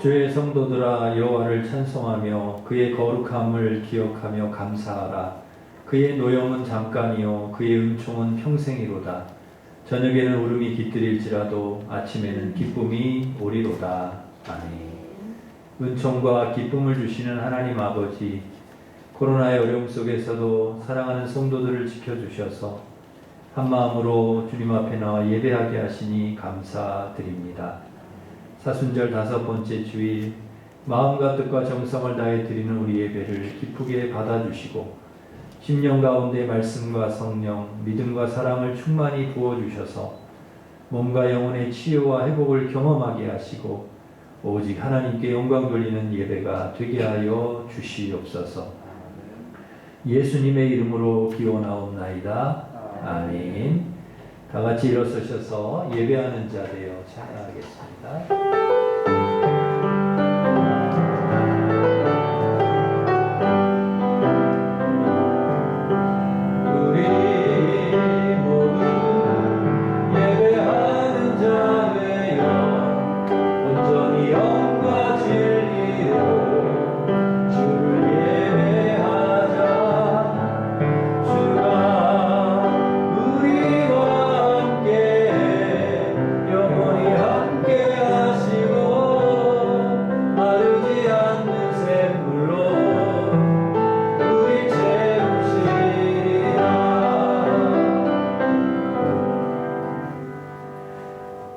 주의 성도들아 여호와를 찬송하며 그의 거룩함을 기억하며 감사하라. 그의 노염은 잠깐이요 그의 은총은 평생이로다. 저녁에는 울음이 깃들일지라도 아침에는 기쁨이 오리로다. 아멘. 은총과 기쁨을 주시는 하나님 아버지, 코로나의 어려움 속에서도 사랑하는 성도들을 지켜주셔서 한마음으로 주님 앞에 나와 예배하게 하시니 감사드립니다. 사순절 5번째 주일, 마음과 뜻과 정성을 다해 드리는 우리 예배를 기쁘게 받아주시고 심령 가운데 말씀과 성령, 믿음과 사랑을 충만히 부어주셔서 몸과 영혼의 치유와 회복을 경험하게 하시고 오직 하나님께 영광 돌리는 예배가 되게 하여 주시옵소서. 예수님의 이름으로 기원하옵나이다. 아멘. 다 같이 일어서셔서 예배하는 자 되어 찬양하겠습니다.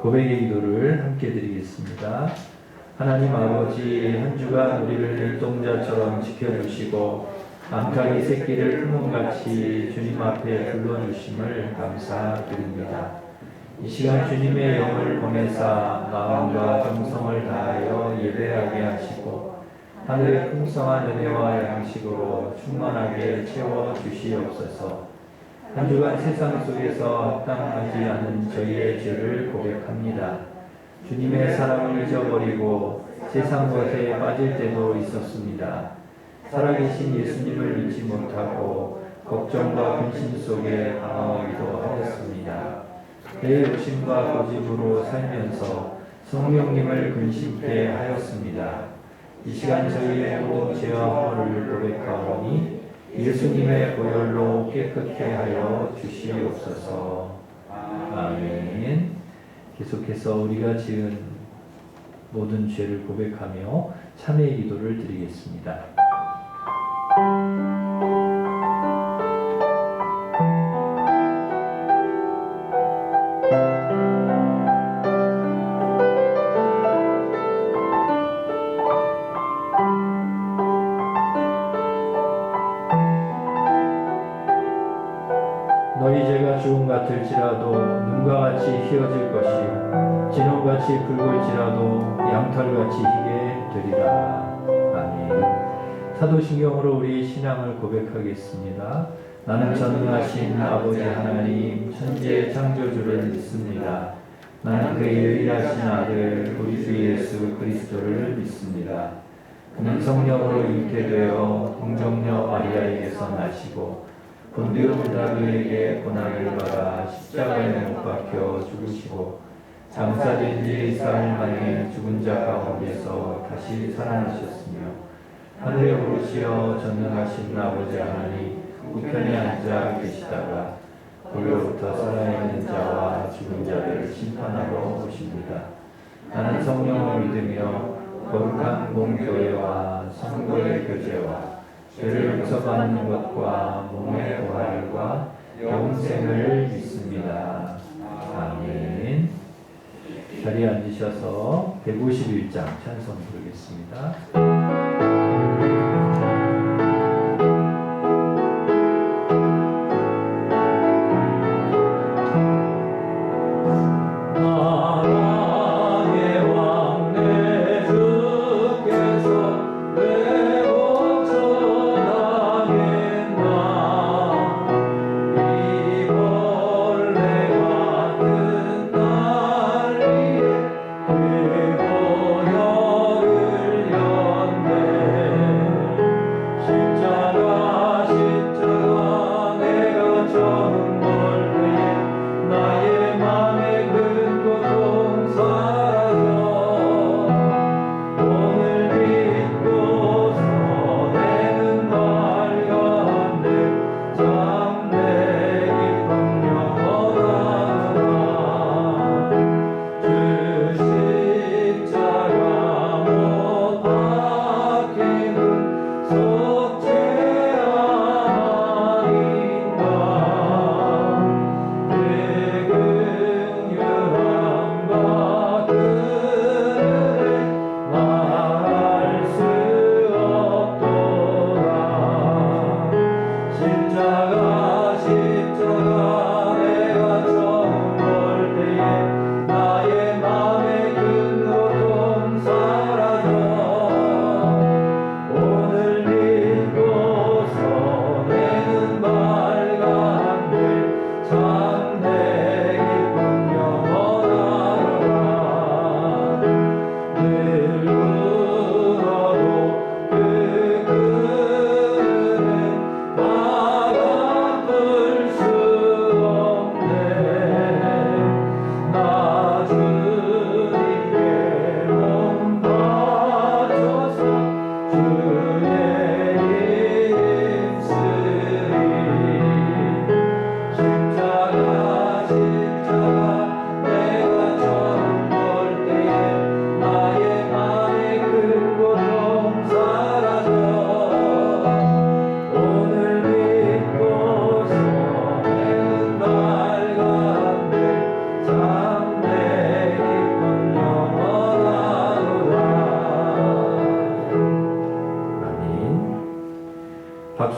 고백의 기도를 함께 드리겠습니다. 하나님 아버지, 한 주간 우리를 눈동자처럼 지켜주시고 암탉이 새끼를 품음같이 주님 앞에 불러주심을 감사드립니다. 이 시간 주님의 영을 보내사 마음과 정성을 다하여 예배하게 하시고 하늘의 풍성한 은혜와 양식으로 충만하게 채워주시옵소서. 한 주간 세상 속에서 합당하지 않은 저희의 죄를 고백합니다. 주님의 사랑을 잊어버리고 세상 것에 빠질 때도 있었습니다. 살아계신 예수님을 믿지 못하고 걱정과 근심 속에 방황하기도 하였습니다. 내 욕심과 고집으로 살면서 성령님을 근심케 하였습니다. 이 시간 저희의 모든 죄와 허물을 고백하오니 예수님의 보혈로 깨끗게 하여 주시옵소서. 아멘. 계속해서 우리가 지은 모든 죄를 고백하며 참회의 기도를 드리겠습니다. 너희 죄가 주홍 같을지라도 눈과 같이 희어질 것이요 진홍같이 붉을지라도 양털같이 희게 되리라. 아멘. 사도신경으로 우리 신앙을 고백하겠습니다. 나는 전능하신 아버지 하나님 천지의 창조주를 믿습니다. 나는 그의 유일하신 아들 우리 주 예수 그리스도를 믿습니다. 그는 성령으로 잉태되어 동정녀 마리아에게서 나시고 본디오 빌라도에게 고난을 받아 십자가에 못 박혀 죽으시고 장사된 지 4일 만에 죽은 자 가운데서 다시 살아나셨으며 하늘에 오르시어 전능하신 아버지 하나님 우편에 앉아 계시다가 거기로부터 살아있는 자와 죽은 자들을 심판하러 오십니다. 나는 성령을 믿으며 거룩한 공교회와 성도의 교제와 죄를 용서받는 것과 몸의 부활과 영생을 믿습니다. 아멘. 자리에 앉으셔서 151장 찬송 부르겠습니다.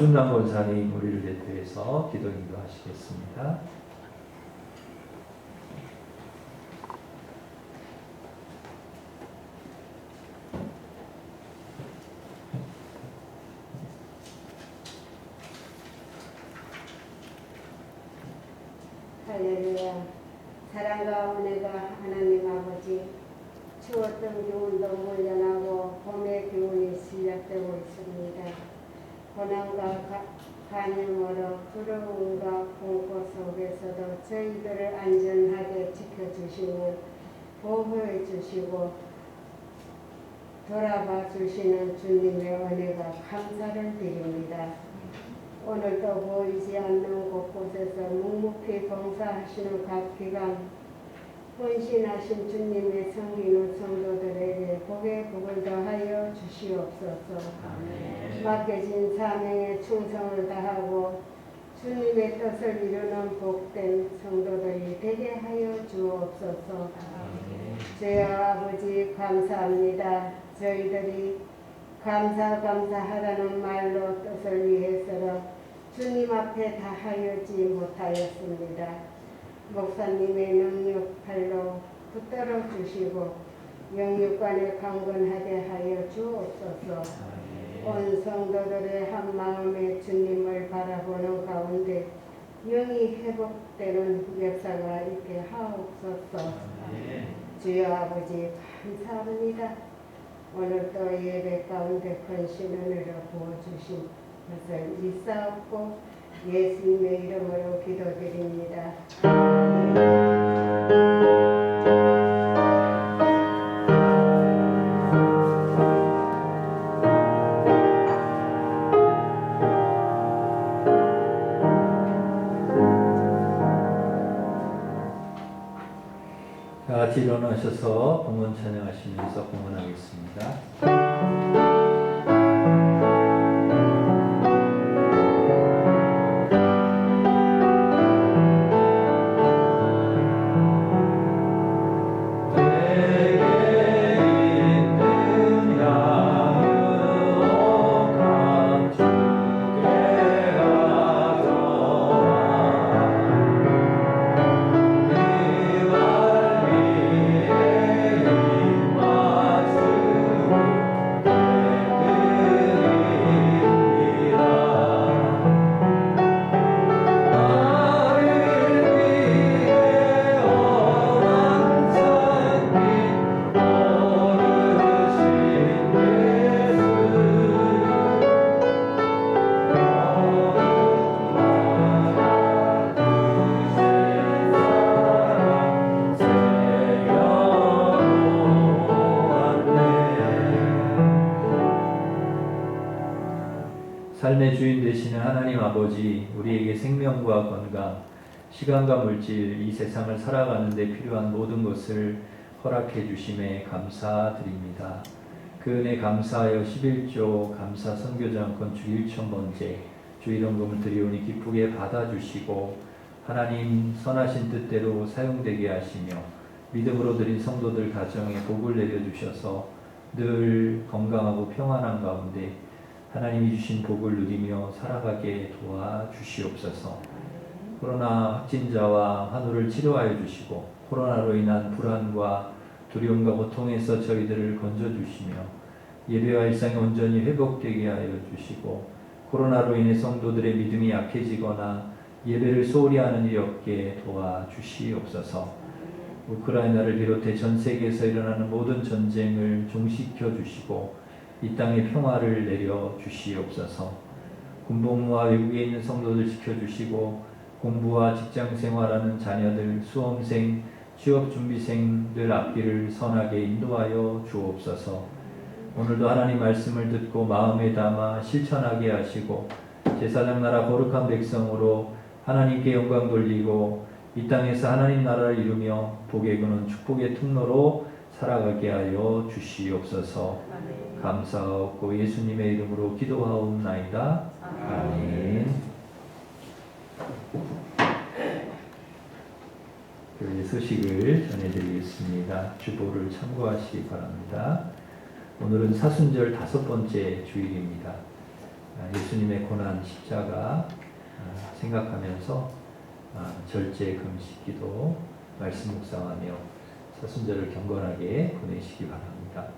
박순남 권사님 우리를 대표해서 기도 인도하시겠습니다. 할렐루야. 사랑과 은혜가 하나님 아버지, 추웠던 기운도 물러나고 봄의 기운이 시작되고 있습니다. 고난과 간염으로 두려움과 공포 속에서도 저희들을 안전하게 지켜주시고 보호해 주시고 돌아봐 주시는 주님의 은혜가 감사를 드립니다. 오늘도 보이지 않는 곳곳에서 묵묵히 봉사하시는 각 기관, 헌신하신 주님의 섬기는 성도들에게 복의 복을 더하여 주시옵소서. 맡겨진 사명에 충성을 다하고 주님의 뜻을 이루는 복된 성도들이 되게 하여 주옵소서. 주여 아버지 감사합니다. 저희들이 감사하다는 말로 뜻을 위해서는 주님 앞에 다하여지 못하였습니다. 목사님의 능력팔로 붙들어 주시고 영육간에 강건하게 하여 주옵소서. 온 성도들의 한마음에 주님을 바라보는 가운데 영이 회복되는 역사가 있게 하옵소서. 주여 아버지 감사합니다. 오늘도 예배 가운데 큰신 은혜로 부어주신 것을 믿사옵고 예수님의 이름으로 기도드립니다. 다 같이 일어나셔서 봉헌 찬양하시면서 봉헌하겠습니다. 삶의 주인 되시는 하나님 아버지, 우리에게 생명과 건강, 시간과 물질, 이 세상을 살아가는 데 필요한 모든 것을 허락해 주심에 감사드립니다. 그 은혜 감사하여 11조 감사 선교장 건축 1,000번째 주일원금을 드리오니 기쁘게 받아주시고 하나님 선하신 뜻대로 사용되게 하시며 믿음으로 드린 성도들 가정에 복을 내려주셔서 늘 건강하고 평안한 가운데 하나님이 주신 복을 누리며 살아가게 도와주시옵소서. 코로나 확진자와 환우를 치료하여 주시고 코로나로 인한 불안과 두려움과 고통에서 저희들을 건져주시며 예배와 일상이 온전히 회복되게 하여 주시고 코로나로 인해 성도들의 믿음이 약해지거나 예배를 소홀히 하는 일이 없게 도와주시옵소서. 우크라이나를 비롯해 전 세계에서 일어나는 모든 전쟁을 종식시켜 주시고 이 땅에 평화를 내려 주시옵소서. 군복무와 외국에 있는 성도들 지켜주시고 공부와 직장 생활하는 자녀들, 수험생, 취업준비생들 앞길을 선하게 인도하여 주옵소서. 오늘도 하나님 말씀을 듣고 마음에 담아 실천하게 하시고 제사장 나라 거룩한 백성으로 하나님께 영광 돌리고 이 땅에서 하나님 나라를 이루며 복의 근원 축복의 통로로 살아가게 하여 주시옵소서. 감사하고 예수님의 이름으로 기도하옵나이다. 아멘. 교회 소식을 전해드리겠습니다. 주보를 참고하시기 바랍니다. 오늘은 사순절 5번째 주일입니다. 예수님의 고난 십자가 생각하면서 절제, 금식, 기도, 말씀 묵상하며 사순절을 경건하게 보내시기 바랍니다.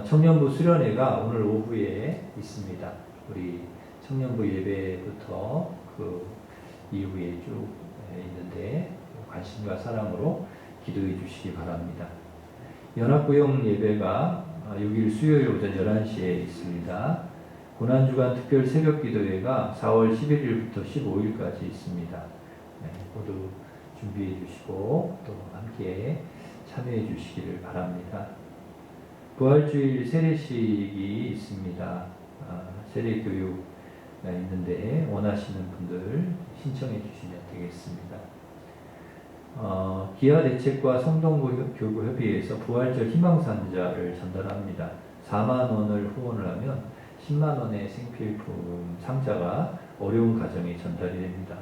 청년부 수련회가 오늘 오후에 있습니다. 우리 청년부 예배부터 그 이후에 쭉 있는데 관심과 사랑으로 기도해 주시기 바랍니다. 연합구역 예배가 6일 수요일 오전 11시에 있습니다. 고난주간 특별 새벽기도회가 4월 11일부터 15일까지 있습니다. 모두 준비해 주시고 또 함께 참여해 주시기를 바랍니다. 부활주일 세례식이 있습니다. 세례교육 있는데 원하시는 분들 신청해 주시면 되겠습니다. 기아대책과 성동교구협의회에서 부활절 희망산자를 전달합니다. 4만 원을 후원을 하면 10만 원의 생필품 상자가 어려운 가정에 전달이 됩니다.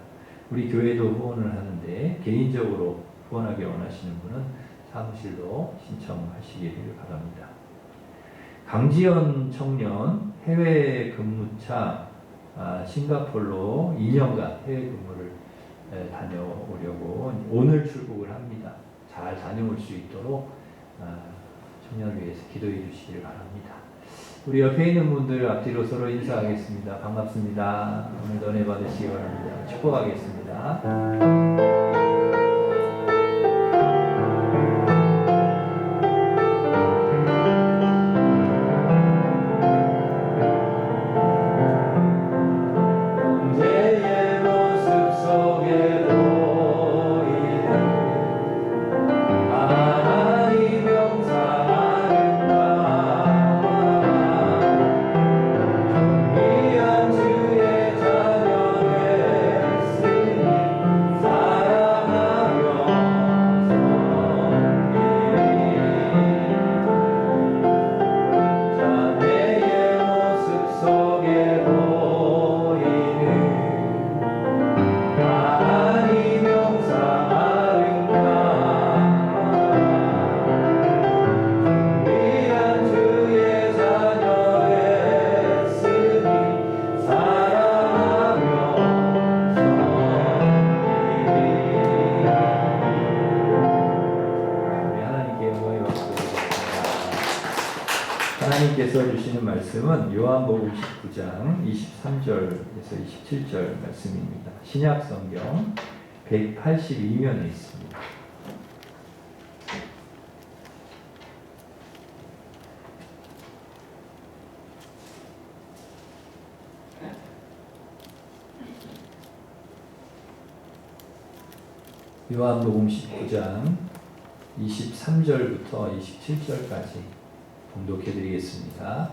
우리 교회도 후원을 하는데 개인적으로 후원하기 원하시는 분은 사무실로 신청하시기를 바랍니다. 강지연 청년 해외 근무차 싱가포르로 2년간 해외 근무를 다녀오려고 오늘 출국을 합니다. 잘 다녀올 수 있도록 청년을 위해서 기도해 주시기를 바랍니다. 우리 옆에 있는 분들 앞뒤로 서로 인사하겠습니다. 반갑습니다. 오늘도 은혜 받으시기 바랍니다. 축복하겠습니다. 하나님께서 주시는 말씀은 요한복음 19장 23절에서 27절 말씀입니다. 신약성경 182면에 있습니다. 요한복음 19장 23절부터 27절까지 봉독해드리겠습니다.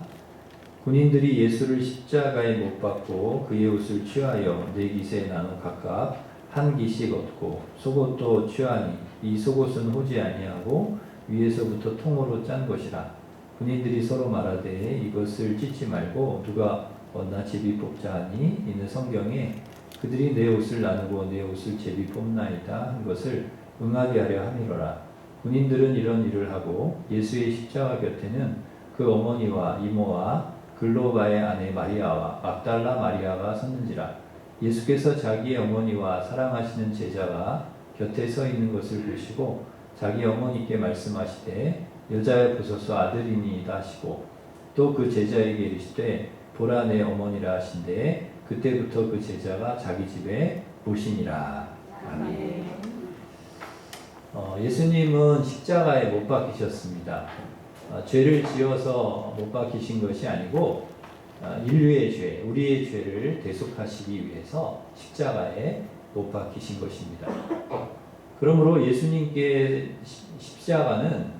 군인들이 예수를 십자가에 못 박고 그의 옷을 취하여 네 깃에 나눠 각각 한 깃씩 얻고 속옷도 취하니 이 속옷은 호지 아니하고 위에서부터 통으로 짠 것이라. 군인들이 서로 말하되 이것을 찢지 말고 누가 얻나 제비 뽑자 하니 이는 성경에 그들이 내 옷을 나누고 내 옷을 제비 뽑나이다 한 것을 응하게 하려 함이로라. 군인들은 이런 일을 하고 예수의 십자가 곁에는 그 어머니와 이모와 글로바의 아내 마리아와 막달라 마리아가 섰는지라. 예수께서 자기의 어머니와 사랑하시는 제자가 곁에 서 있는 것을 보시고 자기 어머니께 말씀하시되 여자여 보소서 아들이니이다 하시고 또 그 제자에게 이르시되 보라 내 어머니라 하신데 그때부터 그 제자가 자기 집에 모시니라. 아멘. 예수님은 십자가에 못 박히셨습니다. 죄를 지어서 못 박히신 것이 아니고 인류의 죄, 우리의 죄를 대속하시기 위해서 십자가에 못 박히신 것입니다. 그러므로 예수님께 십자가는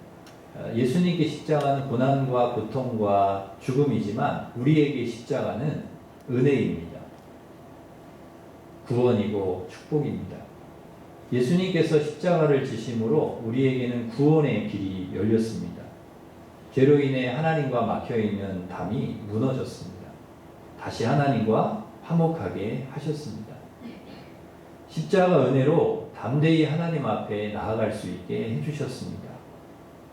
고난과 고통과 죽음이지만 우리에게 십자가는 은혜입니다. 구원이고 축복입니다. 예수님께서 십자가를 지심으로 우리에게는 구원의 길이 열렸습니다. 죄로 인해 하나님과 막혀있는 담이 무너졌습니다. 다시 하나님과 화목하게 하셨습니다. 십자가 은혜로 담대히 하나님 앞에 나아갈 수 있게 해주셨습니다.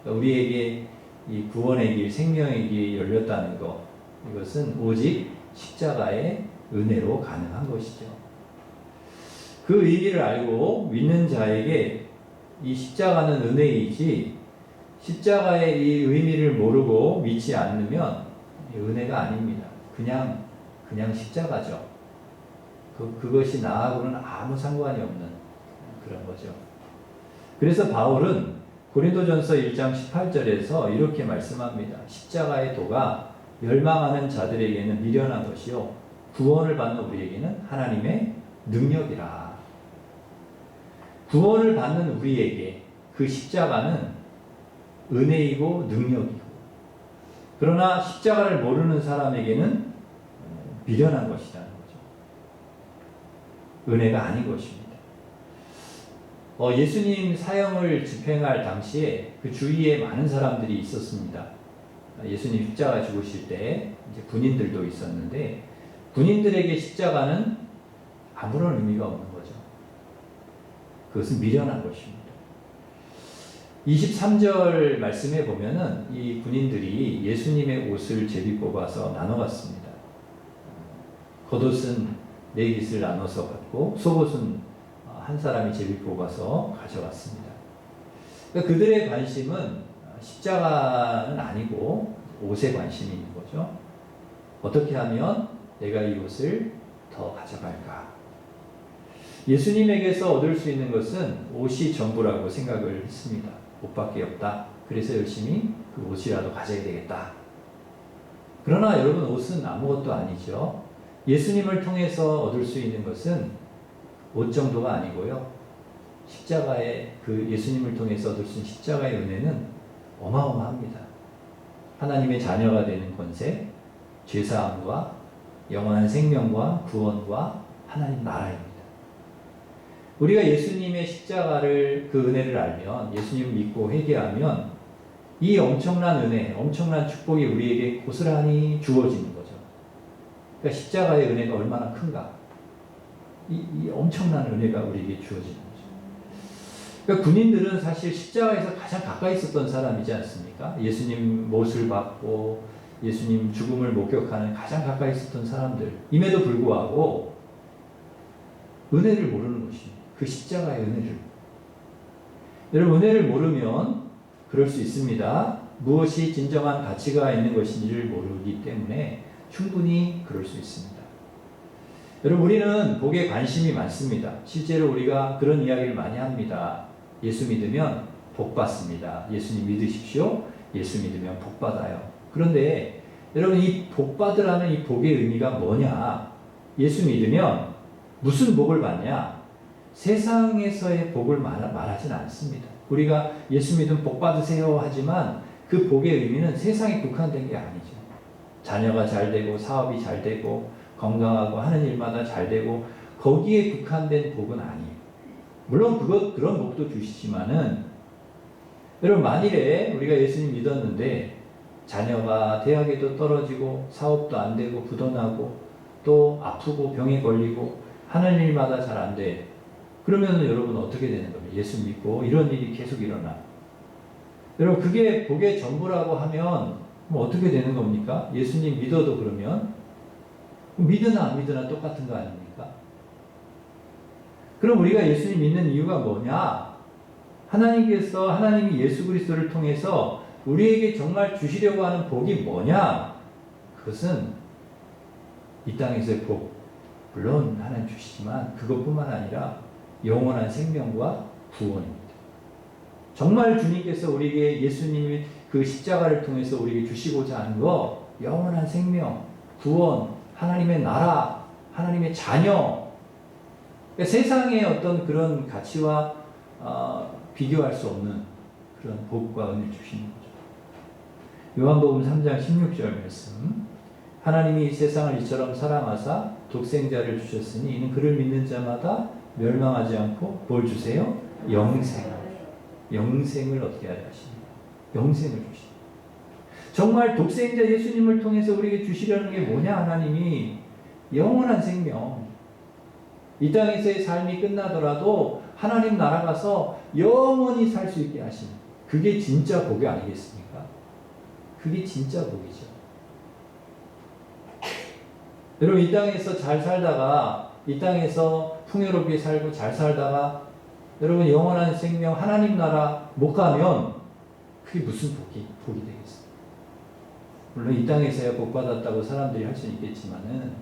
우리에게 이 구원의 길, 생명의 길이 열렸다는 것, 이것은 오직 십자가의 은혜로 가능한 것이죠. 그 의미를 알고 믿는 자에게 이 십자가는 은혜이지, 십자가의 이 의미를 모르고 믿지 않으면 은혜가 아닙니다. 그냥 십자가죠. 그것이 나하고는 아무 상관이 없는 그런 거죠. 그래서 바울은 고린도전서 1장 18절에서 이렇게 말씀합니다. 십자가의 도가 멸망하는 자들에게는 미련한 것이요 구원을 받는 우리에게는 하나님의 능력이라. 구원을 받는 우리에게 그 십자가는 은혜이고 능력이고, 그러나 십자가를 모르는 사람에게는 미련한 것이라는 거죠. 은혜가 아닌 것입니다. 예수님 사형을 집행할 당시에 그 주위에 많은 사람들이 있었습니다. 예수님 십자가 죽으실 때 이제 군인들도 있었는데, 군인들에게 십자가는 아무런 의미가 없는 거죠. 그것은 미련한 것입니다. 23절 말씀에 보면은 이 군인들이 예수님의 옷을 제비 뽑아서 나눠 갔습니다. 겉옷은 4깃을 나눠서 갖고 속옷은 한 사람이 제비 뽑아서 가져갔습니다. 그러니까 그들의 관심은 십자가는 아니고 옷에 관심이 있는 거죠. 어떻게 하면 내가 이 옷을 더 가져갈까? 예수님에게서 얻을 수 있는 것은 옷이 전부라고 생각을 했습니다. 옷밖에 없다. 그래서 열심히 그 옷이라도 가져야 되겠다. 그러나 여러분, 옷은 아무것도 아니죠. 예수님을 통해서 얻을 수 있는 것은 옷 정도가 아니고요. 십자가의 그 예수님을 통해서 얻을 수 있는 십자가의 은혜는 어마어마합니다. 하나님의 자녀가 되는 권세, 죄사함과 영원한 생명과 구원과 하나님 나라입니다. 우리가 예수님의 십자가를, 그 은혜를 알면, 예수님을 믿고 회개하면 이 엄청난 은혜, 엄청난 축복이 우리에게 고스란히 주어지는 거죠. 그러니까 십자가의 은혜가 얼마나 큰가. 이 엄청난 은혜가 우리에게 주어지는 거죠. 그러니까 군인들은 사실 십자가에서 가장 가까이 있었던 사람이지 않습니까? 예수님 못을 받고 예수님 죽음을 목격하는 가장 가까이 있었던 사람들임에도 불구하고 은혜를 모르는 것입니다. 그 십자가의 은혜를. 여러분, 은혜를 모르면 그럴 수 있습니다. 무엇이 진정한 가치가 있는 것인지를 모르기 때문에 충분히 그럴 수 있습니다. 여러분, 우리는 복에 관심이 많습니다. 실제로 우리가 그런 이야기를 많이 합니다. 예수 믿으면 복 받습니다. 예수님 믿으십시오. 예수 믿으면 복 받아요. 그런데 여러분, 이 복 받으라는 이 복의 의미가 뭐냐? 예수 믿으면 무슨 복을 받냐? 세상에서의 복을 말하지는 않습니다. 우리가 예수 믿으면 복 받으세요 하지만 그 복의 의미는 세상에 국한된 게 아니죠. 자녀가 잘 되고 사업이 잘 되고 건강하고 하는 일마다 잘 되고 거기에 국한된 복은 아니에요. 물론 그런 복도 주시지만은, 여러분, 만일에 우리가 예수님 믿었는데 자녀가 대학에도 떨어지고 사업도 안 되고 부도나고 또 아프고 병에 걸리고 하는 일마다 잘 안 돼. 그러면 여러분 어떻게 되는 겁니까? 예수 믿고 이런 일이 계속 일어나. 여러분, 그게 복의 전부라고 하면 뭐 어떻게 되는 겁니까? 예수님 믿어도 그러면 믿으나 안 믿으나 똑같은 거 아닙니까? 그럼 우리가 예수님 믿는 이유가 뭐냐? 하나님이 예수 그리스도를 통해서 우리에게 정말 주시려고 하는 복이 뭐냐? 그것은 이 땅에서의 복, 물론 하나님 주시지만 그것뿐만 아니라 영원한 생명과 구원입니다. 정말 주님께서 우리에게, 예수님이 그 십자가를 통해서 우리에게 주시고자 하는 거, 영원한 생명, 구원, 하나님의 나라, 하나님의 자녀. 그러니까 세상의 어떤 그런 가치와 비교할 수 없는 그런 복과 은혜를 주시는 거죠. 요한복음 3장 16절 말씀. 하나님이 세상을 이처럼 사랑하사 독생자를 주셨으니 이는 그를 믿는 자마다 멸망하지 않고 뭘 주세요? 영생을 얻게 하려 하십니다. 영생을 주십니다. 정말 독생자 예수님을 통해서 우리에게 주시려는 게 뭐냐? 하나님이 영원한 생명. 이 땅에서의 삶이 끝나더라도 하나님 나라 가서 영원히 살 수 있게 하시는, 그게 진짜 복이 아니겠습니까? 그게 진짜 복이죠. 여러분 이 땅에서 잘 살다가 이 땅에서 풍요롭게 살고 잘 살다가 여러분 영원한 생명 하나님 나라 못 가면 그게 무슨 복이 되겠어요? 물론 이 땅에서야 복 받았다고 사람들이 할 수 있겠지만은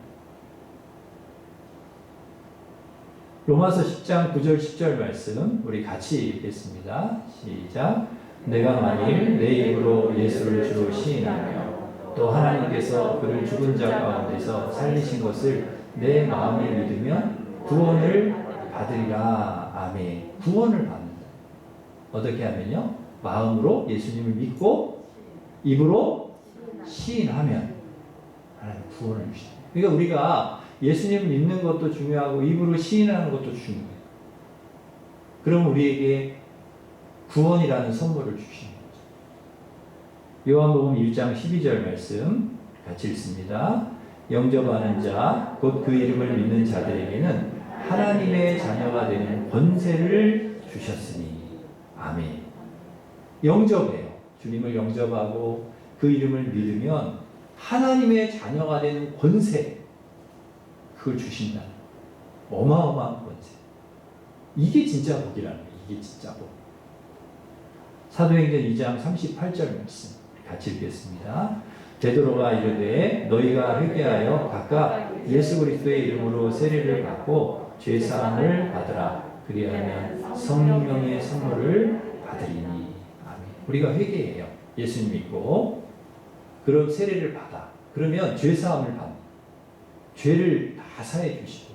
로마서 10장 9절 10절 말씀 우리 같이 읽겠습니다. 시작. 내가 만일 내 입으로 예수를 주로 시인하며 또 하나님께서 그를 죽은 자 가운데서 살리신 것을 내 마음에 믿으면 구원을 받으리라. 아멘. 구원을 받는다. 어떻게 하면요? 마음으로 예수님을 믿고 입으로 시인하면 하나님 구원을 주신다. 그러니까 우리가 예수님을 믿는 것도 중요하고 입으로 시인하는 것도 중요해요. 그럼 우리에게 구원이라는 선물을 주시는 거죠. 요한복음 1장 12절 말씀 같이 읽습니다. 영접하는 자, 곧 그 이름을 믿는 자들에게는 하나님의 자녀가 되는 권세를 주셨으니. 아멘. 영접해요. 주님을 영접하고 그 이름을 믿으면 하나님의 자녀가 되는 권세, 그걸 주신다. 어마어마한 권세. 이게 진짜 복이라는 거예요. 이게 진짜 복. 사도행전 2장 38절 말씀 같이 읽겠습니다. 베드로가 이르되 너희가 회개하여 각각 예수 그리스도의 이름으로 세례를 받고 죄 사함을 받으라. 그리하면 성령의 선물을 받으리니. 아멘. 우리가 회개해요. 예수님 믿고 그럼 세례를 받아. 그러면 죄 사함을 받는. 죄를 다 사해 주시고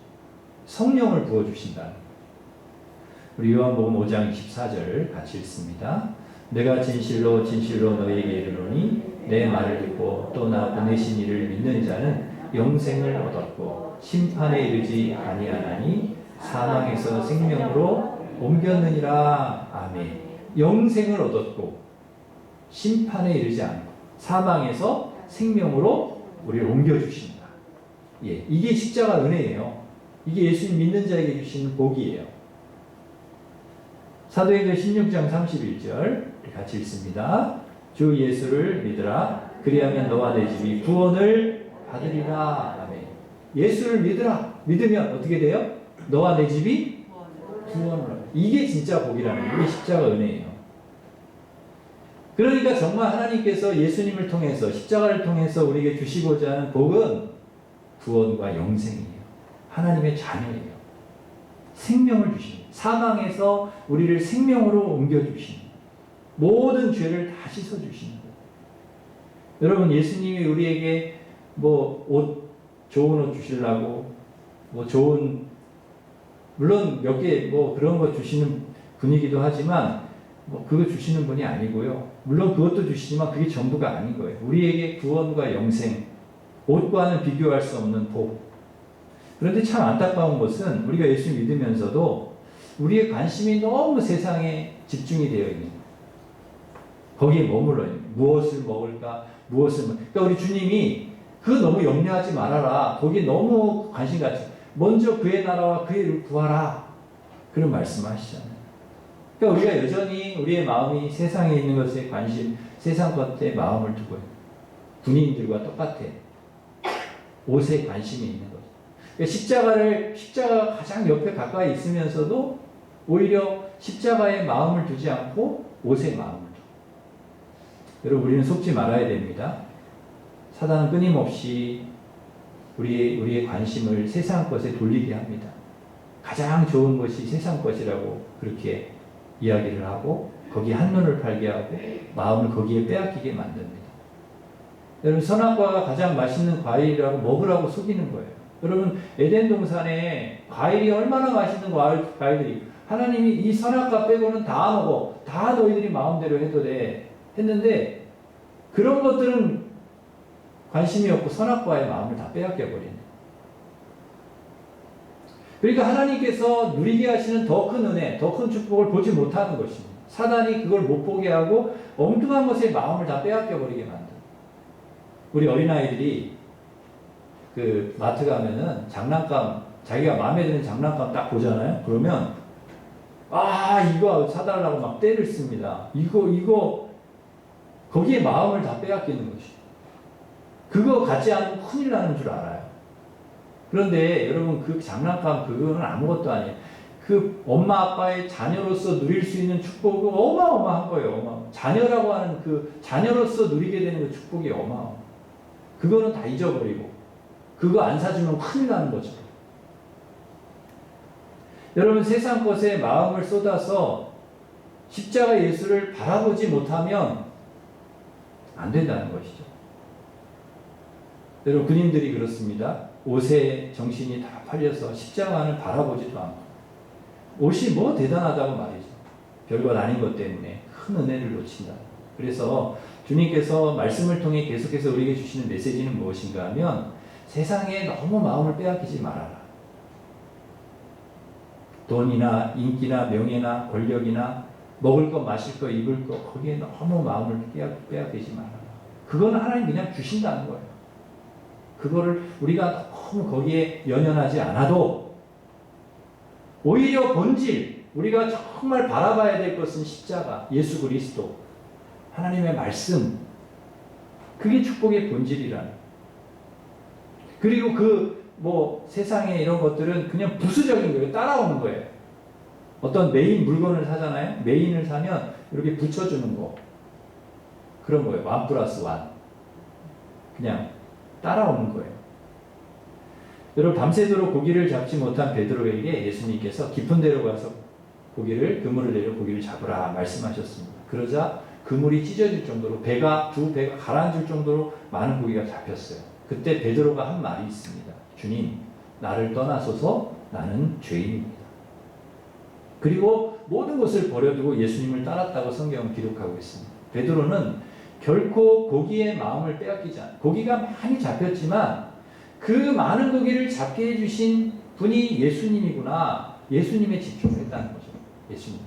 성령을 부어 주신다는 거예요. 우리 요한복음 5장 24절 같이 읽습니다. 내가 진실로 진실로 너희에게 이르노니 내 말을 듣고 또 나 보내신 이를 믿는 자는 영생을 얻었고 심판에 이르지 아니하나니 사망에서 생명으로 옮겼느니라. 아멘. 영생을 얻었고 심판에 이르지 않고 사망에서 생명으로 우리를 옮겨주신다. 예, 이게 십자가 은혜예요. 이게 예수님 믿는 자에게 주시는 복이에요. 사도행전 16장 31절 같이 읽습니다. 주 예수를 믿으라. 그리하면 너와 내 집이 구원을 받으리라. 아멘. 예수를 믿으라. 믿으면 어떻게 돼요? 너와 내 집이 구원을. 이게 진짜 복이라는 거예요. 이게 십자가 은혜예요. 그러니까 정말 하나님께서 예수님을 통해서 십자가를 통해서 우리에게 주시고자 하는 복은 구원과 영생이에요. 하나님의 자녀예요. 생명을 주시는, 사망에서 우리를 생명으로 옮겨주시는, 모든 죄를 다 씻어주시는 거예요. 여러분, 예수님이 우리에게 좋은 옷 주시려고, 좋은, 물론 몇 개 그런 거 주시는 분이기도 하지만, 그거 주시는 분이 아니고요. 물론 그것도 주시지만 그게 전부가 아닌 거예요. 우리에게 구원과 영생, 옷과는 비교할 수 없는 복. 그런데 참 안타까운 것은 우리가 예수 믿으면서도 우리의 관심이 너무 세상에 집중이 되어 있는 거예요. 거기에 머물러 있는 거예요. 무엇을 먹을까? 그러니까 우리 주님이 그거 너무 염려하지 말아라. 거기에 너무 관심 갖지. 먼저 그의 나라와 그의 일을 구하라. 그런 말씀하시잖아요. 그러니까 우리가 여전히 우리의 마음이 세상에 있는 것에 관심, 세상 것에 마음을 두고 있는 군인들과 똑같아요. 옷에 관심이 있는 거죠. 그러니까 십자가가 가장 옆에 가까이 있으면서도 오히려 십자가에 마음을 두지 않고 옷에 마음을 두. 여러분, 우리는 속지 말아야 됩니다. 사단은 끊임없이 우리의 관심을 세상 것에 돌리게 합니다. 가장 좋은 것이 세상 것이라고 그렇게 이야기를 하고 거기에 한눈을 팔게 하고 마음을 거기에 빼앗기게 만듭니다. 여러분, 선악과가 가장 맛있는 과일이라고 먹으라고 속이는 거예요. 여러분, 에덴 동산에 과일이 얼마나 맛있는 과일들이, 하나님이 이 선악과 빼고는 다 먹어. 다 너희들이 마음대로 해도 돼. 했는데 그런 것들은 관심이 없고 선악과의 마음을 다 빼앗겨 버리네. 그러니까 하나님께서 누리게 하시는 더 큰 은혜, 더 큰 축복을 보지 못하는 것입니다. 사단이 그걸 못 보게 하고 엉뚱한 것에 마음을 다 빼앗겨 버리게 만듭니다. 우리 어린아이들이 그 마트 가면은 장난감, 자기가 마음에 드는 장난감 딱 보잖아요. 그러면 이거 사달라고 막 떼를 씁니다. 이거 거기에 마음을 다 빼앗기는 것이죠. 그거 갖지 않으면 큰일 나는 줄 알아요. 그런데 여러분 그 장난감 그거는 아무것도 아니에요. 그 엄마 아빠의 자녀로서 누릴 수 있는 축복은 어마어마한 거예요. 자녀라고 하는 그 자녀로서 누리게 되는 그 축복이 어마어마. 그거는 다 잊어버리고 그거 안 사주면 큰일 나는 거죠. 여러분 세상 것에 마음을 쏟아서 십자가 예수를 바라보지 못하면 안 된다는 것이죠. 여러분 군인들이 그렇습니다. 옷에 정신이 다 팔려서 십자가는 바라보지도 않고 옷이 뭐 대단하다고 말이죠. 별것 아닌 것 때문에 큰 은혜를 놓친다. 그래서 주님께서 말씀을 통해 계속해서 우리에게 주시는 메시지는 무엇인가 하면 세상에 너무 마음을 빼앗기지 말아라. 돈이나 인기나 명예나 권력이나 먹을 거 마실 거 입을 거 거기에 너무 마음을 빼앗기지 말아라. 그거는 하나님 그냥 주신다는 거예요. 그거를 우리가 너무 거기에 연연하지 않아도 오히려 본질 우리가 정말 바라봐야 될 것은 십자가 예수 그리스도 하나님의 말씀 그게 축복의 본질이라는 그리고 그 뭐 세상에 이런 것들은 그냥 부수적인 거예요. 따라오는 거예요. 어떤 메인 물건을 사잖아요. 메인을 사면 이렇게 붙여주는 거 그런 거예요. 1+1 그냥 따라오는 거예요. 여러분 밤새도록 고기를 잡지 못한 베드로에게 예수님께서 깊은 데로 가서 고기를 그물을 내려 고기를 잡으라 말씀하셨습니다. 그러자 그물이 찢어질 정도로 두 배가 가라앉을 정도로 많은 고기가 잡혔어요. 그때 베드로가 한 말이 있습니다. 주님, 나를 떠나소서 나는 죄인입니다. 그리고 모든 것을 버려두고 예수님을 따랐다고 성경은 기록하고 있습니다. 베드로는 결코 고기의 마음을 빼앗기지 않아요. 고기가 많이 잡혔지만 그 많은 고기를 잡게 해주신 분이 예수님이구나. 예수님에 집중을 했다는 거죠. 예수님.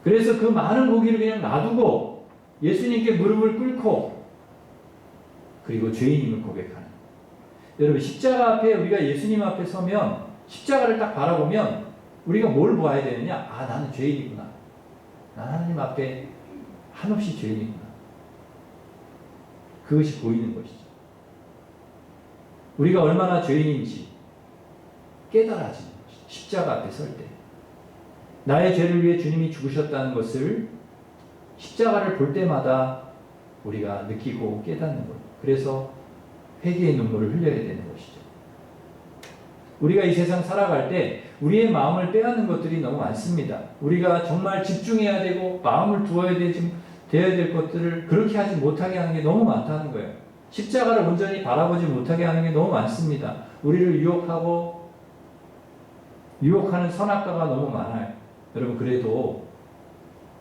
그래서 그 많은 고기를 그냥 놔두고 예수님께 무릎을 꿇고 그리고 죄인임을 고백하는. 여러분 십자가 앞에 우리가 예수님 앞에 서면 십자가를 딱 바라보면 우리가 뭘 보아야 되느냐? 아 나는 죄인이구나. 나는 하나님 앞에 한없이 죄인이구나. 그것이 보이는 것이죠. 우리가 얼마나 죄인인지 깨달아지는 것이죠. 십자가 앞에 설 때. 나의 죄를 위해 주님이 죽으셨다는 것을 십자가를 볼 때마다 우리가 느끼고 깨닫는 거예요. 그래서 회개의 눈물을 흘려야 되는 것이죠. 우리가 이 세상 살아갈 때 우리의 마음을 빼앗는 것들이 너무 많습니다. 우리가 정말 집중해야 되고 마음을 두어야 되어야 될 것들을 그렇게 하지 못하게 하는 게 너무 많다는 거예요. 십자가를 온전히 바라보지 못하게 하는 게 너무 많습니다. 우리를 유혹하는 선악과가 너무 많아요. 여러분 그래도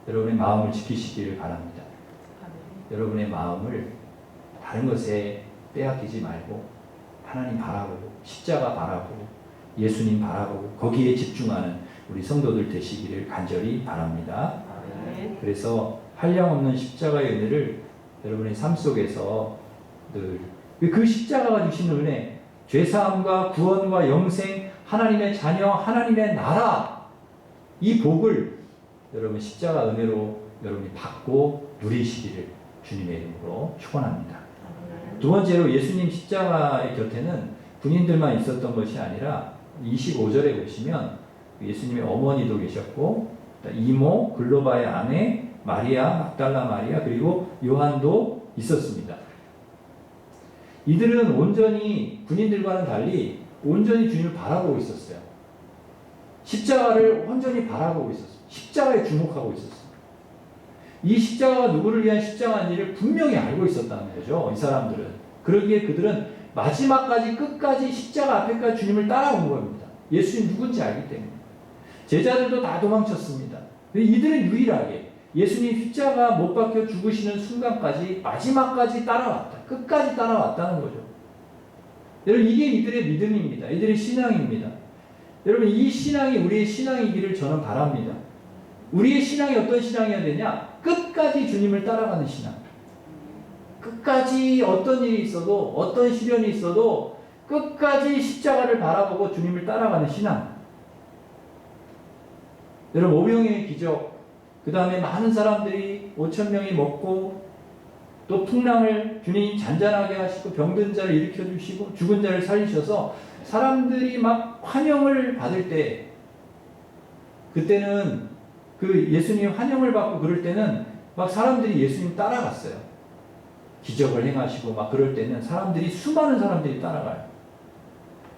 여러분의 마음을 지키시기를 바랍니다. 여러분의 마음을 다른 것에 빼앗기지 말고 하나님 바라보고 십자가 바라보고 예수님 바라보고 거기에 집중하는 우리 성도들 되시기를 간절히 바랍니다. 그래서 한량없는 십자가의 은혜를 여러분의 삶 속에서 늘 그 십자가가 주신 은혜, 죄사함과 구원과 영생, 하나님의 자녀, 하나님의 나라 이 복을 여러분 십자가 은혜로 여러분이 받고 누리시기를 주님의 이름으로 축원합니다. 두 번째로 예수님 십자가의 곁에는 군인들만 있었던 것이 아니라 25절에 보시면 예수님의 어머니도 계셨고 이모, 글로바의 아내, 마리아, 막달라 마리아 그리고 요한도 있었습니다. 이들은 온전히 군인들과는 달리 온전히 주님을 바라보고 있었어요. 십자가를 온전히 바라보고 있었어요. 십자가에 주목하고 있었어요. 이 십자가가 누구를 위한 십자가인지를 분명히 알고 있었다는 거죠. 이 사람들은. 그러기에 그들은 마지막까지 끝까지 십자가 앞에까지 주님을 따라온 겁니다. 예수님 누군지 알기 때문에. 제자들도 다 도망쳤습니다. 이들은 유일하게 예수님 십자가 못 박혀 죽으시는 순간까지 마지막까지 따라왔다. 끝까지 따라왔다는 거죠. 여러분 이게 이들의 믿음입니다. 이들의 신앙입니다. 여러분 이 신앙이 우리의 신앙이기를 저는 바랍니다. 우리의 신앙이 어떤 신앙이어야 되냐? 끝까지 주님을 따라가는 신앙. 끝까지 어떤 일이 있어도 어떤 시련이 있어도 끝까지 십자가를 바라보고 주님을 따라가는 신앙. 여러분 오병이의 기적 그 다음에 많은 사람들이 5,000명이 먹고 또 풍랑을 주님이 잔잔하게 하시고 병든 자를 일으켜 주시고 죽은 자를 살리셔서 사람들이 막 환영을 받을 때, 그때는 그 예수님 환영을 받고 그럴 때는 막 사람들이 예수님 따라갔어요. 기적을 행하시고 막 그럴 때는 사람들이, 수많은 사람들이 따라가요.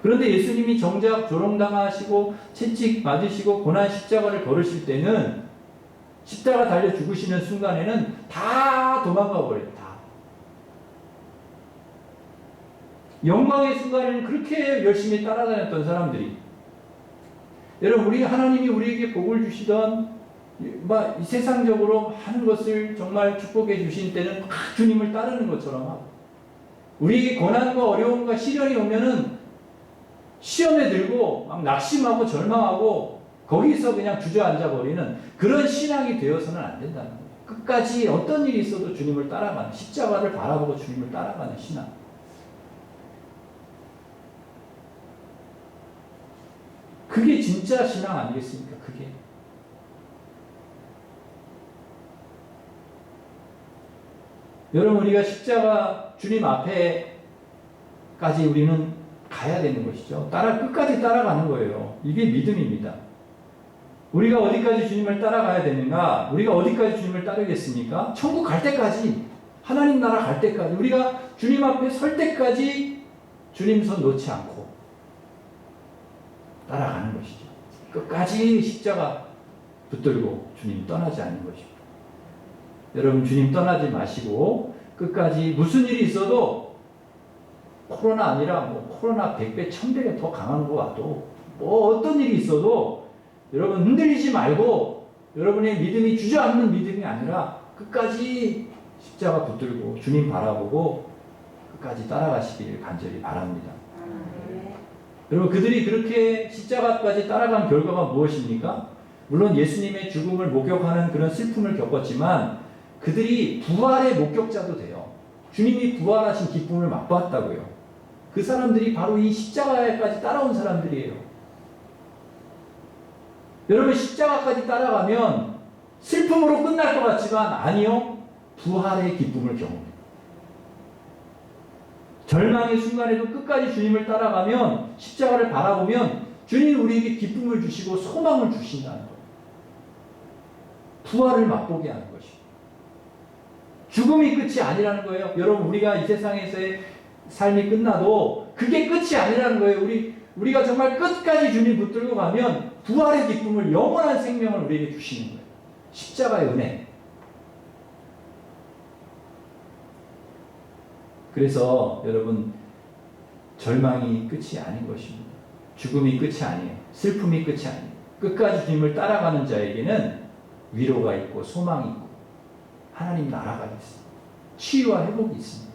그런데 예수님이 정작 조롱당하시고 채찍 맞으시고 고난 십자가를 걸으실 때는, 십자가 달려 죽으시는 순간에는 다 도망가 버려요. 다. 영광의 순간에는 그렇게 열심히 따라다녔던 사람들이, 여러분, 우리 하나님이 우리에게 복을 주시던 막 이 세상적으로 많은 것을 정말 축복해 주신 때는 막 주님을 따르는 것처럼 하고, 우리에게 고난과 어려움과 시련이 오면은 시험에 들고 막 낙심하고 절망하고 거기서 그냥 주저앉아 버리는 그런 신앙이 되어서는 안 된다는 거예요. 끝까지 어떤 일이 있어도 주님을 따라가는, 십자가를 바라보고 주님을 따라가는 신앙. 그게 진짜 신앙 아니겠습니까? 그게. 여러분, 우리가 십자가 주님 앞에까지 우리는 가야 되는 것이죠. 끝까지 따라가는 거예요. 이게 믿음입니다. 우리가 어디까지 주님을 따라가야 되는가? 우리가 어디까지 주님을 따르겠습니까? 천국 갈 때까지, 하나님 나라 갈 때까지, 우리가 주님 앞에 설 때까지 주님 손 놓지 않고 따라가는 것이죠. 끝까지 십자가 붙들고 주님 떠나지 않는 것입니다. 여러분, 주님 떠나지 마시고 끝까지 무슨 일이 있어도, 코로나 아니라 뭐 코로나 100배, 1000배가 더 강한 거 와도, 뭐 어떤 일이 있어도 여러분 흔들리지 말고, 여러분의 믿음이 주저앉는 믿음이 아니라 끝까지 십자가 붙들고 주님 바라보고 끝까지 따라가시길 간절히 바랍니다. 여러분, 그들이 그렇게 십자가까지 따라간 결과가 무엇입니까? 물론 예수님의 죽음을 목격하는 그런 슬픔을 겪었지만 그들이 부활의 목격자도 돼요. 주님이 부활하신 기쁨을 맛봤다고요. 그 사람들이 바로 이 십자가까지 따라온 사람들이에요. 여러분, 십자가까지 따라가면 슬픔으로 끝날 것 같지만 아니요, 부활의 기쁨을 경험해요. 절망의 순간에도 끝까지 주님을 따라가면, 십자가를 바라보면 주님이 우리에게 기쁨을 주시고 소망을 주신다는 거예요. 부활을 맛보게 하는 것이죠. 죽음이 끝이 아니라는 거예요. 여러분, 우리가 이 세상에서의 삶이 끝나도 그게 끝이 아니라는 거예요. 우리가 정말 끝까지 주님 붙들고 가면 부활의 기쁨을, 영원한 생명을 우리에게 주시는 거예요. 십자가의 은혜. 그래서 여러분, 절망이 끝이 아닌 것입니다. 죽음이 끝이 아니에요. 슬픔이 끝이 아니에요. 끝까지 주님을 따라가는 자에게는 위로가 있고 소망이 있고 하나님 나라가 있습니다. 치유와 회복이 있습니다.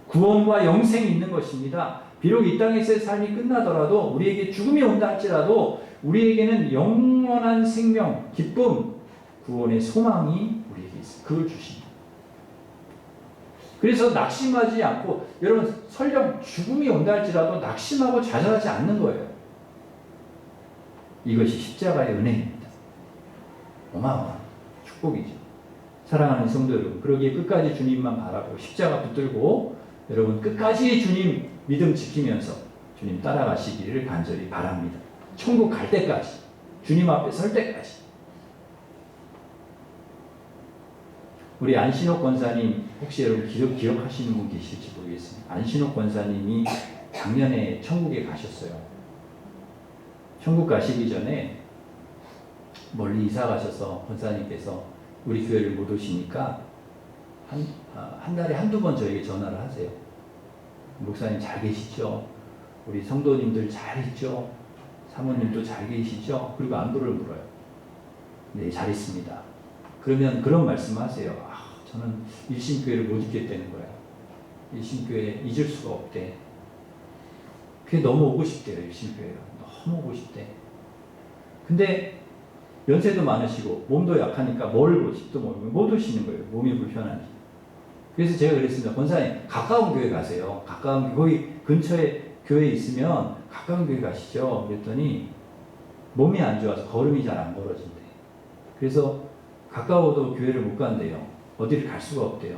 구원과 영생이 있는 것입니다. 비록 이 땅에서의 삶이 끝나더라도, 우리에게 죽음이 온다 할지라도 우리에게는 영원한 생명, 기쁨, 구원의 소망이 우리에게 있습니다. 그걸 주십니다. 그래서 낙심하지 않고, 여러분, 설령 죽음이 온다 할지라도 낙심하고 좌절하지 않는 거예요. 이것이 십자가의 은혜입니다. 어마어마한 축복이죠. 사랑하는 성도 여러분, 그러기에 끝까지 주님만 바라보고 십자가 붙들고 여러분 끝까지 주님 믿음 지키면서 주님 따라가시기를 간절히 바랍니다. 천국 갈 때까지, 주님 앞에 설 때까지. 우리 안신옥 권사님, 혹시 여러분 기억하시는 분 계실지 모르겠습니다. 안신옥 권사님이 작년에 천국에 가셨어요. 천국 가시기 전에 멀리 이사 가셔서 권사님께서 우리 교회를 못 오시니까 한 달에 한두 번 저에게 전화를 하세요. 목사님 잘 계시죠? 우리 성도님들 잘 있죠? 사모님도 잘 계시죠? 그리고 안부를 물어요. 네, 잘 있습니다. 그러면 그런 말씀을 하세요. 저는 일신교회를 못 잊겠다는 거예요. 일신교회 잊을 수가 없대. 그게 너무 오고 싶대요. 일신교회가 너무 오고 싶대. 근데 연세도 많으시고 몸도 약하니까 멀고 집도 멀고 못 오시는 거예요. 몸이 불편하니. 그래서 제가 그랬습니다. 권사님, 가까운 교회 가세요. 가까운, 거기 근처에 교회 있으면 가까운 교회 가시죠. 그랬더니 몸이 안 좋아서 걸음이 잘 안 걸어진대. 그래서 가까워도 교회를 못 간대요. 어디를 갈 수가 없대요.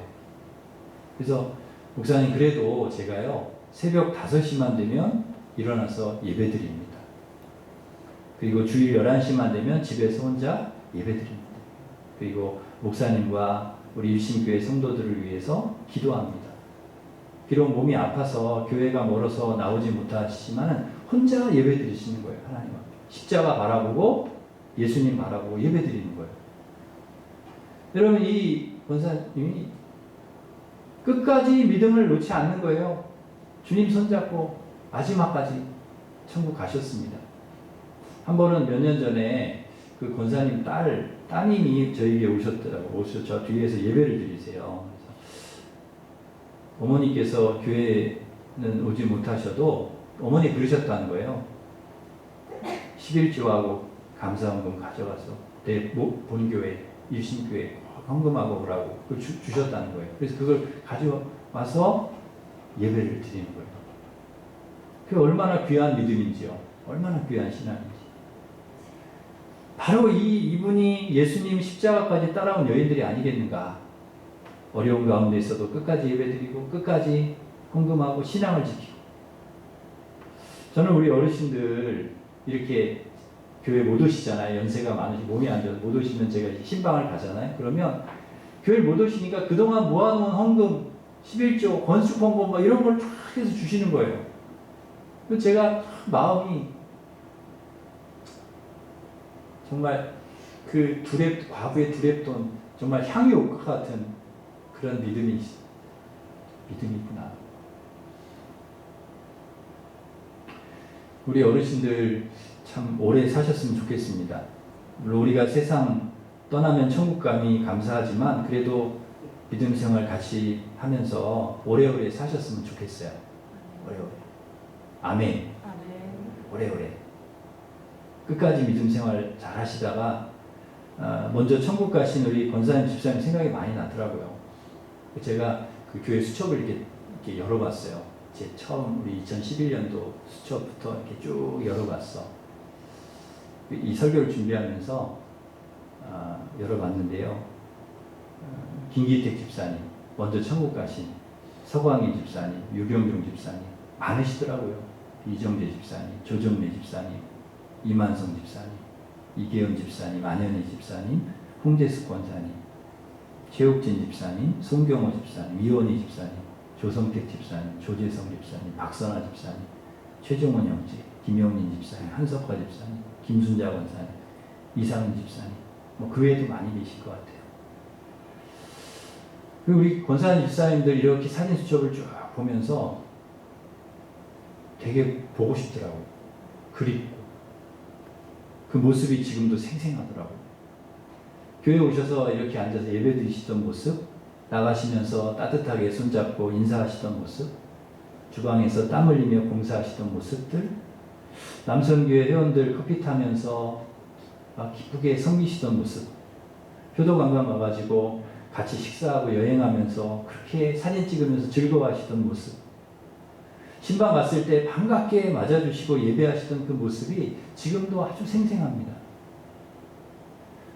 그래서 목사님 그래도 제가요 새벽 5시만 되면 일어나서 예배드립니다. 그리고 주일 11시만 되면 집에서 혼자 예배드립니다. 그리고 목사님과 우리 일신교회 성도들을 위해서 기도합니다. 비록 몸이 아파서 교회가 멀어서 나오지 못하시지만 혼자 예배드리시는 거예요. 하나님 앞에. 십자가 바라보고 예수님 바라보고 예배드리는 거예요. 여러분 이 권사님이 끝까지 믿음을 놓지 않는 거예요. 주님 손잡고 마지막까지 천국 가셨습니다. 한 번은 몇 년 전에 그 권사님 따님이 저에게 오셨더라고요. 저 뒤에서 예배를 드리세요. 그래서 어머니께서 교회는 오지 못하셔도 어머니 그러셨다는 거예요. 11조하고 감사헌금 가져가서 내 본교회, 일신교회 헌금하고 오라고 주셨다는 거예요. 그래서 그걸 가져와서 예배를 드리는 거예요. 그게 얼마나 귀한 믿음인지요. 얼마나 귀한 신앙인지. 바로 이분이 예수님 십자가까지 따라온 여인들이 아니겠는가. 어려운 가운데 있어도 끝까지 예배드리고 끝까지 헌금하고 신앙을 지키고. 저는 우리 어르신들 이렇게 교회 못 오시잖아요. 연세가 많으시고 몸이 안 좋아서 못 오시면 제가 신방을 가잖아요. 그러면 교회 못 오시니까 그동안 모아놓은 헌금 11조 건축헌금 막 이런 걸 쫙 해서 주시는 거예요. 그래서 제가 마음이 정말 그 과부의 두랩돈 정말 향이 올 것 같은 그런 믿음이구나. 우리 어르신들 참 오래 사셨으면 좋겠습니다. 물론 우리가 세상 떠나면 천국감이 감사하지만 그래도 믿음 생활 같이 하면서 오래오래 사셨으면 좋겠어요. 오래오래. 아멘. 오래오래. 끝까지 믿음 생활 잘 하시다가 먼저 천국 가신 우리 권사님 집사님 생각이 많이 나더라고요. 제가 그 교회 수첩을 이렇게 열어봤어요. 제 처음 우리 2011년도 수첩부터 이렇게 쭉 열어봤어. 이 설교를 준비하면서 열어봤는데요. 김기택 집사님, 먼저 천국 가신 서광희 집사님, 유병중 집사님 많으시더라고요. 이정재 집사님, 조정래 집사님, 이만성 집사님, 이계현 집사님, 안현희 집사님, 홍재숙 권사님, 최욱진 집사님, 송경호 집사님, 이원희 집사님, 조성택 집사님, 조재성 집사님, 박선아 집사님, 최종원 형제, 김영린 집사님, 한석화 집사님, 김순자 권사님, 이상은 집사님, 그 외에도 많이 계실 것 같아요. 그리고 우리 권사님 집사님들 이렇게 사진 수첩을 쭉 보면서 되게 보고 싶더라고요. 그립고. 그 모습이 지금도 생생하더라고요. 교회 오셔서 이렇게 앉아서 예배 드리시던 모습, 나가시면서 따뜻하게 손잡고 인사하시던 모습, 주방에서 땀 흘리며 봉사하시던 모습들, 남선교회 회원들 커피 타면서 막 기쁘게 섬기시던 모습, 효도관광 가가지고 같이 식사하고 여행하면서 그렇게 사진 찍으면서 즐거워하시던 모습, 신방 갔을 때 반갑게 맞아주시고 예배하시던 그 모습이 지금도 아주 생생합니다.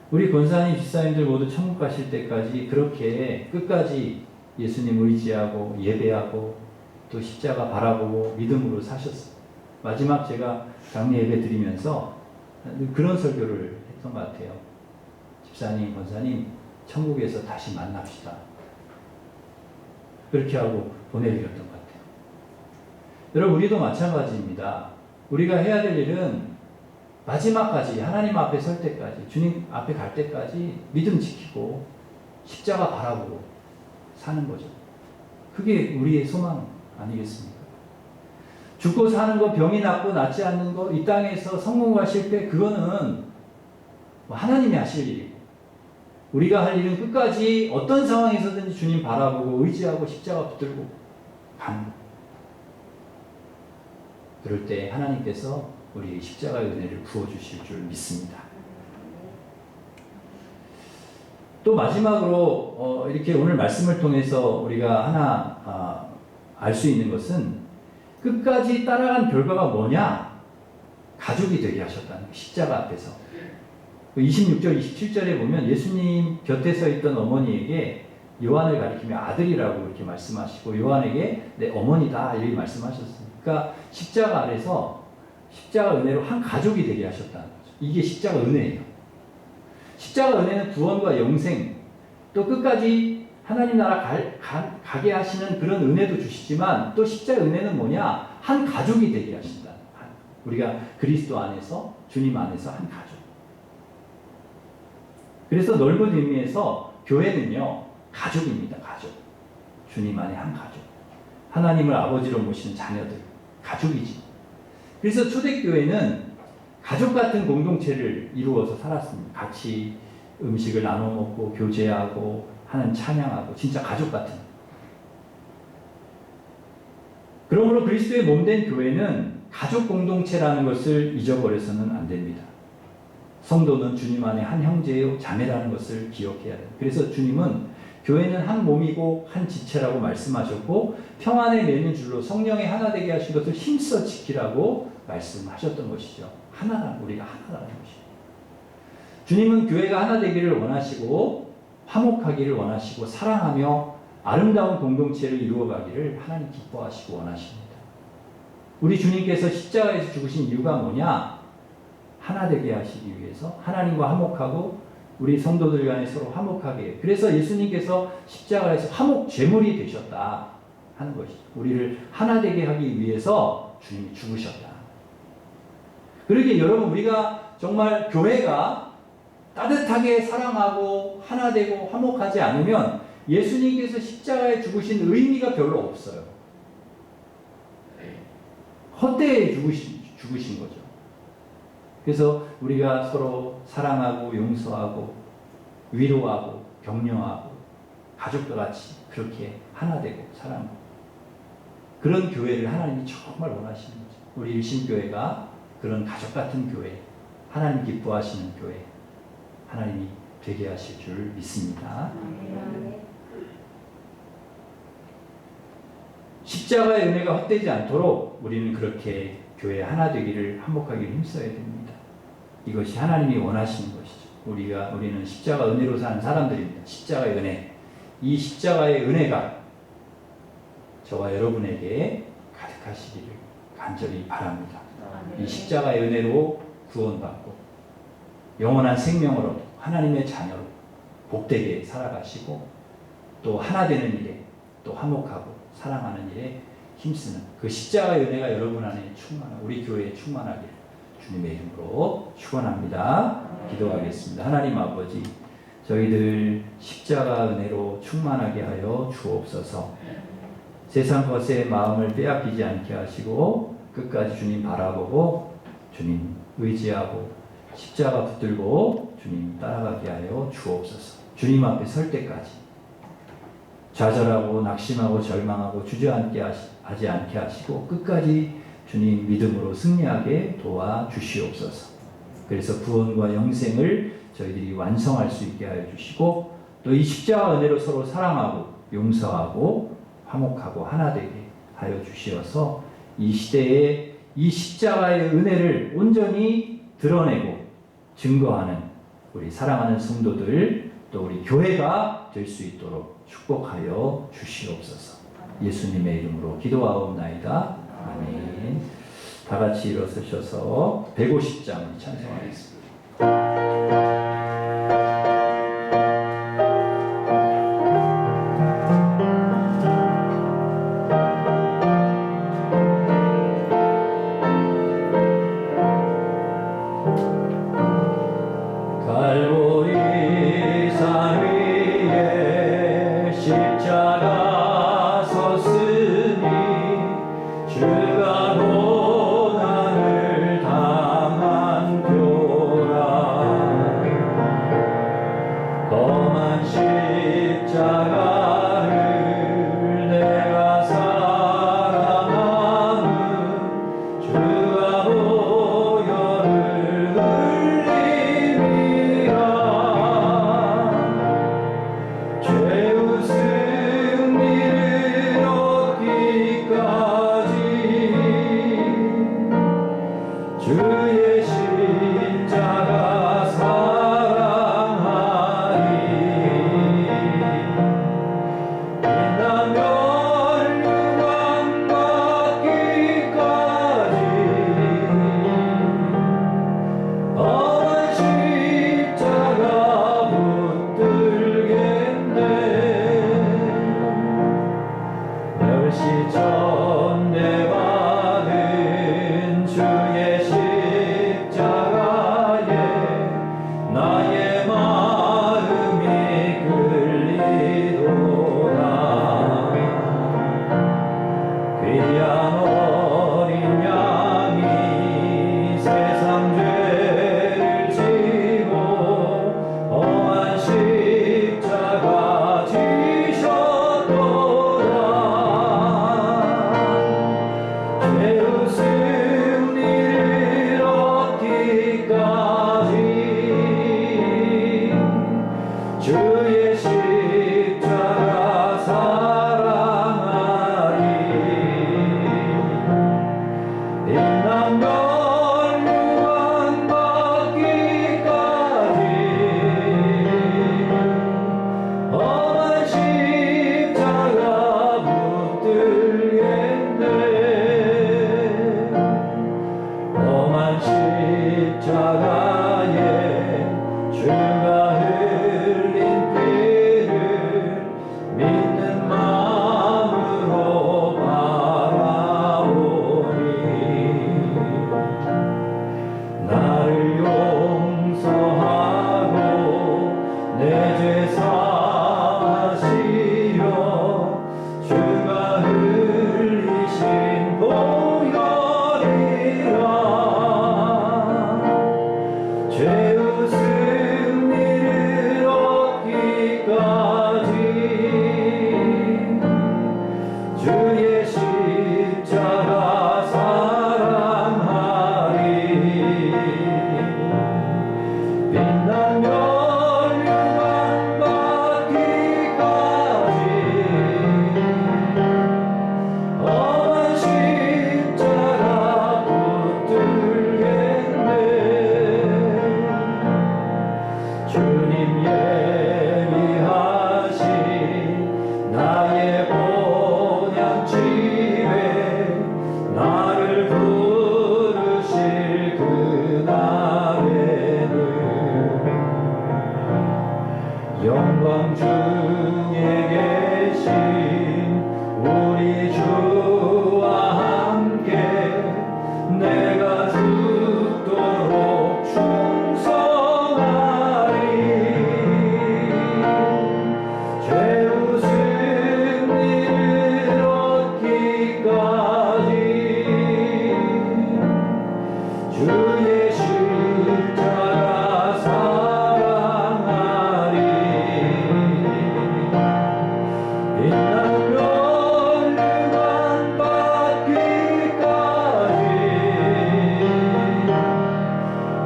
우리 권사님, 집사님들 모두 천국 가실 때까지 그렇게 끝까지 예수님 의지하고 예배하고 또 십자가 바라보고 믿음으로 사셨어요. 마지막 제가 장례 예배 드리면서 그런 설교를 했던 것 같아요. 집사님, 권사님, 천국에서 다시 만납시다. 그렇게 하고 보내드렸던 것 같아요. 여러분, 우리도 마찬가지입니다. 우리가 해야 될 일은 마지막까지 하나님 앞에 설 때까지, 주님 앞에 갈 때까지 믿음 지키고 십자가 바라보고 사는 거죠. 그게 우리의 소망 아니겠습니까? 죽고 사는 거, 병이 낫고 낫지 않는 거, 이 땅에서 성공과 실패, 그거는 하나님이 하실 일이고, 우리가 할 일은 끝까지 어떤 상황에서든지 주님 바라보고 의지하고 십자가 붙들고 가는 거. 그럴 때 하나님께서 우리 십자가의 은혜를 부어주실 줄 믿습니다. 또 마지막으로 이렇게 오늘 말씀을 통해서 우리가 하나 알 수 있는 것은 끝까지 따라간 결과가 뭐냐? 가족이 되게 하셨다는 거예요. 십자가 앞에서. 26절, 27절에 보면 예수님 곁에 서 있던 어머니에게 요한을 가리키며 아들이라고 이렇게 말씀하시고 요한에게 내 어머니다 이렇게 말씀하셨어요. 그러니까 십자가 아래서 십자가 은혜로 한 가족이 되게 하셨다는 거죠. 이게 십자가 은혜예요. 십자가 은혜는 구원과 영생 또 끝까지 하나님 나라 가게 하시는 그런 은혜도 주시지만 또 십자가 은혜는 뭐냐? 한 가족이 되게 하신다. 우리가 그리스도 안에서 주님 안에서 한 가족. 그래서 넓은 의미에서 교회는요 가족입니다. 가족. 주님 안에 한 가족. 하나님을 아버지로 모시는 자녀들. 가족이지. 그래서 초대교회는 가족 같은 공동체를 이루어서 살았습니다. 같이 음식을 나눠 먹고 교제하고 하는 찬양하고 진짜 가족 같은. 그러므로 그리스도의 몸된 교회는 가족 공동체라는 것을 잊어버려서는 안 됩니다. 성도는 주님 안에 한 형제요 자매라는 것을 기억해야 돼요. 그래서 주님은 교회는 한 몸이고 한 지체라고 말씀하셨고 평안에 매는 줄로 성령의 하나 되게 하신 것을 힘써 지키라고 말씀하셨던 것이죠. 하나라 우리가 하나라는 것이죠. 주님은 교회가 하나 되기를 원하시고 화목하기를 원하시고 사랑하며 아름다운 공동체를 이루어가기를 하나님 기뻐하시고 원하십니다. 우리 주님께서 십자가에서 죽으신 이유가 뭐냐? 하나 되게 하시기 위해서 하나님과 화목하고 우리 성도들 간에 서로 화목하게. 그래서 예수님께서 십자가에서 화목 제물이 되셨다 하는 것이죠. 우리를 하나 되게 하기 위해서 주님이 죽으셨다. 그러기에 여러분 우리가 정말 교회가 따뜻하게 사랑하고 하나 되고 화목하지 않으면 예수님께서 십자가에 죽으신 의미가 별로 없어요. 헛되이 죽으신 거죠. 그래서 우리가 서로 사랑하고 용서하고 위로하고 격려하고 가족과 같이 그렇게 하나 되고 사랑하고 그런 교회를 하나님이 정말 원하시는 거죠. 우리 일심교회가 그런 가족 같은 교회, 하나님 기뻐하시는 교회, 하나님이 되게 하실 줄 믿습니다. 십자가의 은혜가 헛되지 않도록 우리는 그렇게 교회 하나 되기를 한목하기를 힘써야 됩니다. 이것이 하나님이 원하시는 것이죠. 우리는 십자가 은혜로 사는 사람들입니다. 십자가의 은혜. 이 십자가의 은혜가 저와 여러분에게 가득하시기를 간절히 바랍니다. 이 십자가의 은혜로 구원받고 영원한 생명을 얻고 하나님의 자녀로 복되게 살아가시고 또 하나 되는 일에 또 화목하고 사랑하는 일에 힘쓰는 그 십자가의 은혜가 여러분 안에 충만하고 우리 교회에 충만하기를 주님의 이름으로 축원합니다. 기도하겠습니다. 하나님 아버지, 저희들 십자가 은혜로 충만하게 하여 주옵소서. 세상 것에 마음을 빼앗기지 않게 하시고 끝까지 주님 바라보고 주님 의지하고 십자가 붙들고 주님 따라가게 하여 주옵소서. 주님 앞에 설 때까지 좌절하고 낙심하고 절망하고 주저앉게 하지 않게 하시고 끝까지 주님 믿음으로 승리하게 도와주시옵소서. 그래서 구원과 영생을 저희들이 완성할 수 있게 하여 주시고 또 이 십자가 은혜로 서로 사랑하고 용서하고 화목하고 하나 되게 하여 주시어서 이 시대에 이 십자가의 은혜를 온전히 드러내고 증거하는 우리 사랑하는 성도들 또 우리 교회가 될 수 있도록 축복하여 주시옵소서. 예수님의 이름으로 기도하옵나이다. 아멘. 다 같이 일어서셔서 150장 찬송하겠습니다. 죄 웃음 나의 본향집에 나를 부르실 그날에는 영광 중에 계신 우리 주와 함께 내가 죽도록 충성하리. 죄로 승리를 얻기까지 주의 십자가 사랑하리. 빛나며 멸류관 받기까지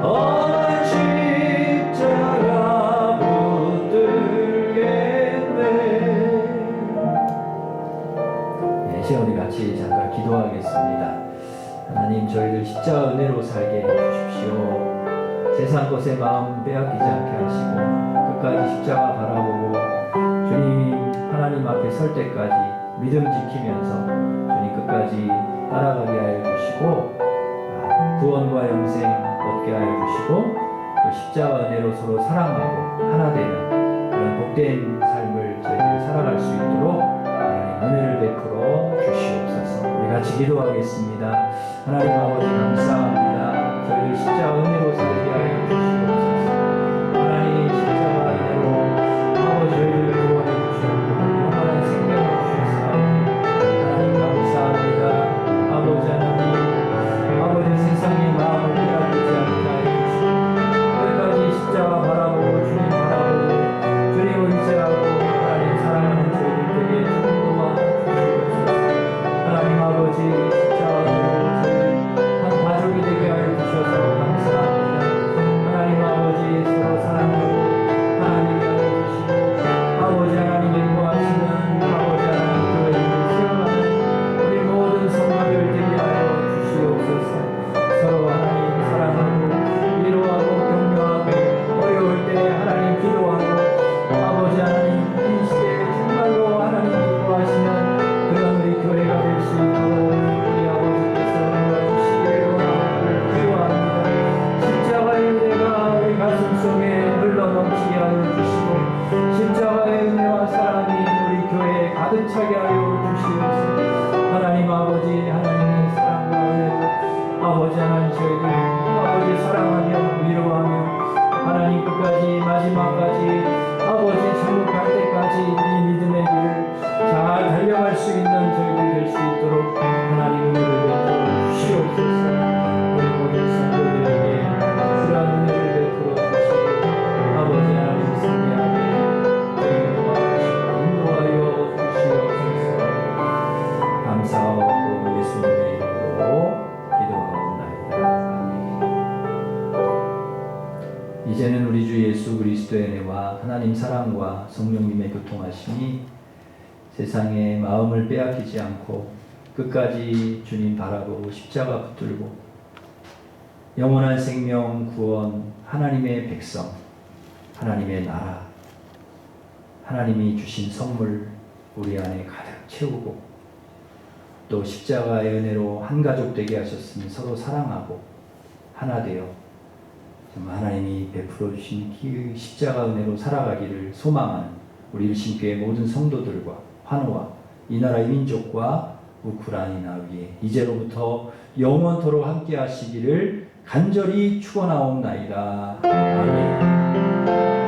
험한 십자가 붙들겠네. 네, 시원히 같이 잠깐 기도하겠습니다. 하나님, 저희들 십자가 은혜로 살게 해주십시오. 세상 것에 마음 빼앗기지 않게 하시고 끝까지 십자가 바라보고 주님 하나님 앞에 설 때까지 믿음 지키면서 주님 끝까지 따라가게 하여 주시고 구원과 영생 얻게 하여 주시고 또 십자가 은혜로 서로 사랑하고 하나 되는 그런 복된 삶을 저희들이 살아갈 수 있도록 하나님 은혜를 베풀어 주시옵소서. 우리 같이 기도하겠습니다. 하나님 아버지 감사합니다. 저희들 십자가 은혜로 살게 하여 주시옵소서. 하나님 십자가 은혜로 아버지 저희를 구원해 주시고 영원한 생명을 주셨사오니 하나님 감사합니다. 아버지 하나님, 아버지 세상의 마음을 빼앗기지 않게 하여 주시고 끝까지 십자가 바라보고 주님 바라보고 주님을 의지하고 하나님 사랑하는 저희들에게 충동하 주시옵소서. 하나님 아버지 십자가로 저희 한 가족이 되게 하여 주셔서 감사합니다. 하나님 아버지 서로 사랑하고 하나님이 하여 주시고 아버지 하나님의 구하시는 아버지 하나님 교회를 세워가는 우리 모든 성도들 되게 하여 주시옵소서. 서로 하나님 사랑하고 위로하고 격려하고 어려울 때 하나님 기도하고 아버지 하나님 이 시대에 정말로 하나님이 구하시는 그런 우리 교회가 될 수 있도록 우리 아버지께서 도와주시기를 원하고 기도합니다. 십자가의 은혜가 우리 가슴 속에 흘러 넘치게 하여 주시고 십자가의 은혜와 사랑이 우리 교회에 가득 차게 하여 주시옵소서. 하나님 아버지 하나님의 사랑과 은혜로 아버지 하나님 저희들 아버지 사랑하며 위로하며 하나님 끝까지 마지막까지 아버지 천국 갈 때까지 이 믿음의 길을 잘 달려갈 수 있는 저희들 될 수 있도록 하나님 은혜를 베풀어 주시옵소서. 우리 모든 성도들에게 그런 은혜를 베풀어 주시고 아버지 하나님 승리하게 저희를 도와주시고 인도하여 주시옵소서. 감사하고 예수님의 이름으로 기도하옵나이다. 아멘. 이제는 우리 주 예수 그리스도의 은혜와 하나님 사랑과 성령님의 교통하심이 세상에 마음을 빼앗기지 않고 끝까지 주님 바라보고 십자가 붙들고 영원한 생명 구원 하나님의 백성 하나님의 나라 하나님이 주신 선물 우리 안에 가득 채우고 또 십자가의 은혜로 한 가족 되게 하셨으니 서로 사랑하고 하나 되어 정말 하나님이 베풀어 주신 그 십자가 은혜로 살아가기를 소망하는 우리 일신교회 모든 성도들과 환호와 이 나라의 민족과 우크라이나 위에 이제로부터 영원토록 함께 하시기를 간절히 축원하옵나이다. 아멘.